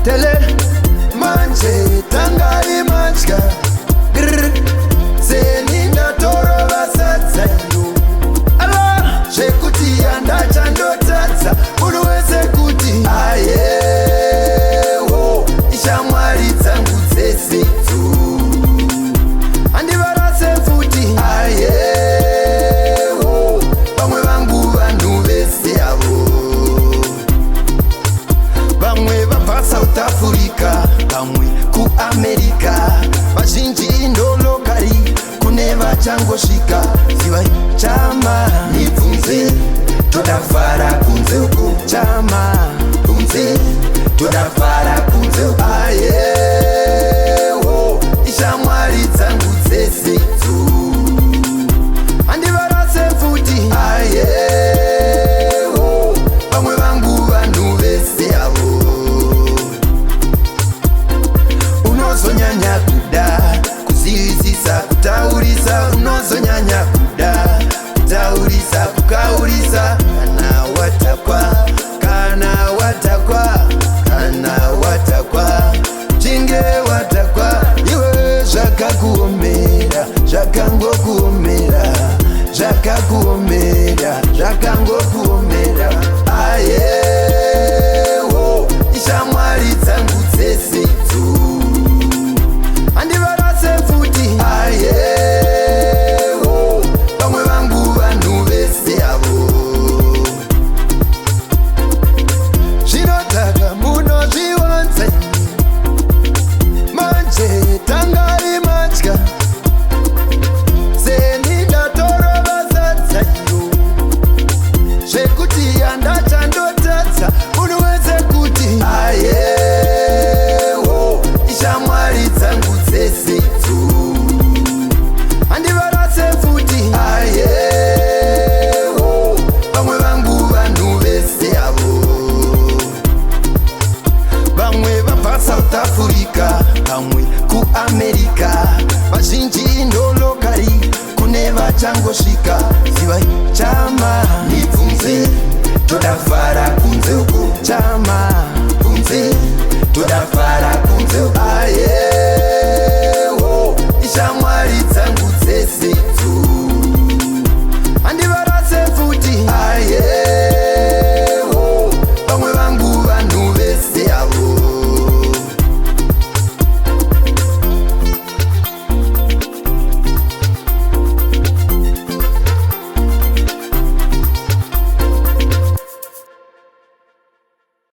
tele manje tangai manjka zeni ndatorova sadzayo ala zvekuti yandacha ndotadza munhu wese kuti ayewo ishamwari dzangu dzesedzo handivarase futi ayewo vamwe vangu vanhu vese avo vamwe vabva South Africa vamwe kuAmerica vazhinji indolokari kune vachangosvika zivai chama nibvunze todafara kunze uko chama bvunze todafara kunze uko ayewo ishamwari dzangu dzesedzo handivarase futi ayewo vamwe vangu vanhu vese avo unozonyanya kuda kuzivisisa kutaurisa unozonyanya kuda kutaurisa kukaurisa kana watakwa chinge watakwa iwe zvakakuomera zvakangokuomera zvakangokuomera ayewo ishamwari dzangu dzesedzo handivarase futi ayewo vamwe vangu vanhu vese avo zvinodhaka munozviwanza manje tangai matya seni ndatorova sadzayo zvekuti yandacha ndotadza munhu wese kuti ayewo ishamwari dzangu dzesedzo handivarase futi ayewo vamwe vangu vanhu vese avo vamwe vabva South Africa